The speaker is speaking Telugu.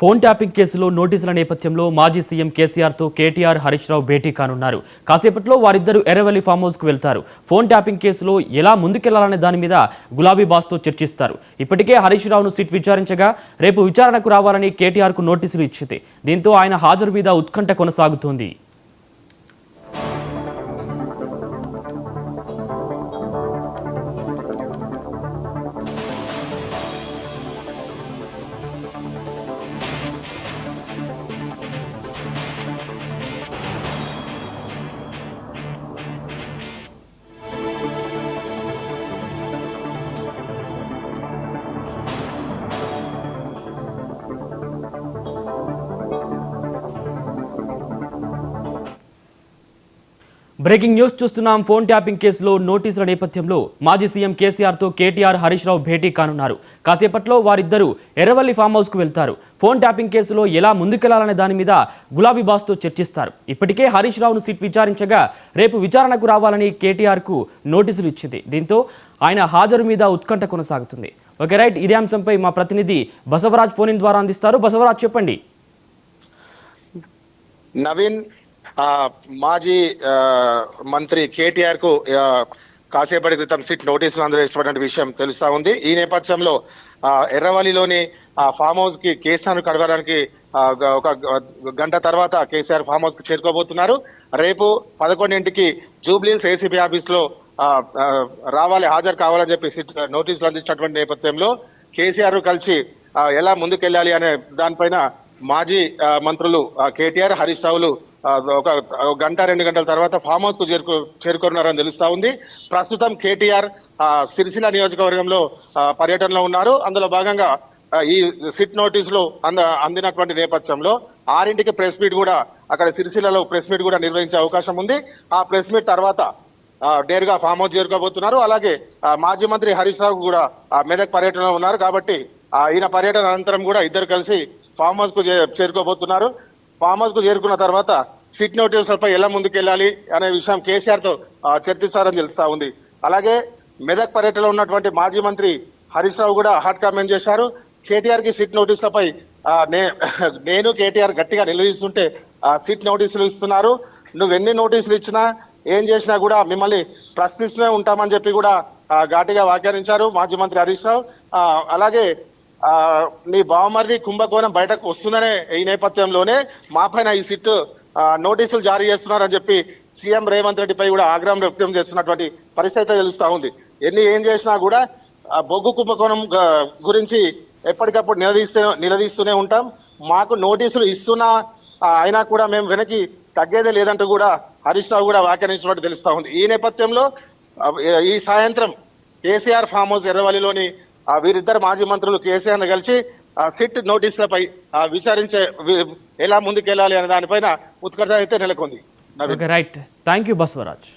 ఫోన్ ట్యాపింగ్ కేసులో నోటీసుల నేపథ్యంలో మాజీ సీఎం కేసీఆర్తో కేటీఆర్ హరీష్ రావు భేటీ కానున్నారు. కాసేపట్లో వారిద్దరూ ఎర్రవల్లి ఫామ్ హౌస్కు వెళ్తారు. ఫోన్ ట్యాపింగ్ కేసులో ఎలా ముందుకెళ్లాలనే దాని మీద గులాబీ బాస్తో చర్చిస్తారు. ఇప్పటికే హరీష్ రావును సిట్ విచారించగా రేపు విచారణకు రావాలని కేటీఆర్కు నోటీసులు ఇచ్చింది. దీంతో ఆయన హాజరు మీద ఉత్కంఠ కొనసాగుతోంది. బ్రేకింగ్ న్యూస్ చూస్తున్నాం. ఫోన్ ట్యాపింగ్ కేసులో నోటీసుల నేపథ్యంలో మాజీ సీఎం కేసీఆర్తో కేటీఆర్ హరీష్ రావు భేటీ కానున్నారు. కాసేపట్లో వారిద్దరూ ఎర్రవల్లి ఫామ్ హౌస్కు వెళ్తారు. ఫోన్ ట్యాపింగ్ కేసులో ఎలా ముందుకెళ్లాలనే దాని మీద గులాబీ బాస్తో చర్చిస్తారు. ఇప్పటికే హరీష్ రావును సిట్ విచారించగా రేపు విచారణకు రావాలని కేటీఆర్కు నోటీసులు ఇచ్చింది. దీంతో ఆయన హాజరు మీద ఉత్కంఠ కొనసాగుతుంది. ఓకే రైట్, ఇదే అంశంపై మా ప్రతినిధి బసవరాజ్ ఫోన్ ఇన్ ద్వారా అందిస్తారు. బసవరాజ్, చెప్పండి. నవీన్, మాజీ మంత్రి కేటీఆర్ కు కాసేపటి క్రితం సిట్ నోటీసులు అందజేసినటువంటి విషయం తెలుస్తా ఉంది. ఈ నేపథ్యంలో ఎర్రవల్లిలోని ఫామ్ హౌస్ కి కేసీఆర్ కడగడానికి ఒక గంట తర్వాత కేసీఆర్ ఫామ్ హౌస్ కి చేరుకోబోతున్నారు. రేపు 11ంటికి జూబ్లీహిల్స్ ఏసీపీ ఆఫీస్ లో హాజరు కావాలని చెప్పి సిట్ నోటీసులు అందించినటువంటి నేపథ్యంలో కేసీఆర్ కలిసి ఎలా ముందుకెళ్లాలి అనే దానిపైన మాజీ మంత్రులు కేటీఆర్, హరీష్ రావులు ఒక గంట 2 గంటల తర్వాత ఫామ్ హౌస్ కు చేరుకున్నారని తెలుస్తా ఉంది. ప్రస్తుతం కేటీఆర్ సిరిసిల్ల నియోజకవర్గంలో పర్యటనలో ఉన్నారు. అందులో భాగంగా ఈ సిట్ నోటీసులు అందినటువంటి నేపథ్యంలో 6ంటికి ప్రెస్ మీట్ కూడా అక్కడ సిరిసిల్లలో ప్రెస్ మీట్ కూడా నిర్వహించే అవకాశం ఉంది. ఆ ప్రెస్ మీట్ తర్వాత నేరుగా ఫామ్ హౌస్ చేరుకోబోతున్నారు. అలాగే మాజీ మంత్రి హరీష్ రావు కూడా మెదక్ పర్యటనలో ఉన్నారు. కాబట్టి ఈయన పర్యటన అనంతరం కూడా ఇద్దరు కలిసి ఫామ్ హౌస్ కు చేరుకోబోతున్నారు. ఫామ్ హౌస్ కు చేరుకున్న తర్వాత సిట్ నోటీసులపై ఎలా ముందుకెళ్లాలి అనే విషయం కేసీఆర్ తో చర్చిస్తారని తెలుస్తా ఉంది. అలాగే మెదక్ పర్యటనలో ఉన్నటువంటి మాజీ మంత్రి హరీష్ రావు కూడా హాట్ కామెంట్ చేశారు. కేటీఆర్ కి సిట్ నోటీసులపై నేను కేటీఆర్ గట్టిగా నిలదీస్తుంటే సిట్ నోటీసులు ఇస్తున్నారు. నువ్వు ఎన్ని నోటీసులు ఇచ్చినా ఏం చేసినా కూడా మిమ్మల్ని ప్రశ్నిస్తూనే ఉంటామని చెప్పి కూడా ఘాటిగా వ్యాఖ్యానించారు మాజీ మంత్రి హరీష్ రావు. అలాగే నీ బావమరిది కుంభకోణం బయటకు వస్తుందనే ఈ నేపథ్యంలోనే మా పైన ఈ సిట్ నోటీసులు జారీ చేస్తున్నారని చెప్పి సీఎం రేవంత్ రెడ్డిపై కూడా ఆగ్రహం వ్యక్తం చేస్తున్నటువంటి పరిస్థితి తెలుస్తా ఉంది. ఏం చేసినా కూడా బొగ్గు కుంభకోణం గురించి ఎప్పటికప్పుడు నిలదీస్తూనే ఉంటాం. మాకు నోటీసులు ఇస్తున్నా అయినా కూడా మేము వెనక్కి తగ్గేదే లేదంటూ కూడా హరీష్ రావు కూడా వ్యాఖ్యానించినట్టు తెలుస్తా ఉంది. ఈ నేపథ్యంలో ఈ సాయంత్రం కేసీఆర్ ఫామ్ హౌస్ ఎర్రవల్లిలోని వీరిద్దరు మాజీ మంత్రులు కేసీఆర్ ను కలిసి సిట్ నోటీసులపై విచారించే ఎలా ముందుకెళ్లాలి అనే దానిపైన ఉత్కంఠ అయితే నెలకొంది. Right, thank you Basavaraj.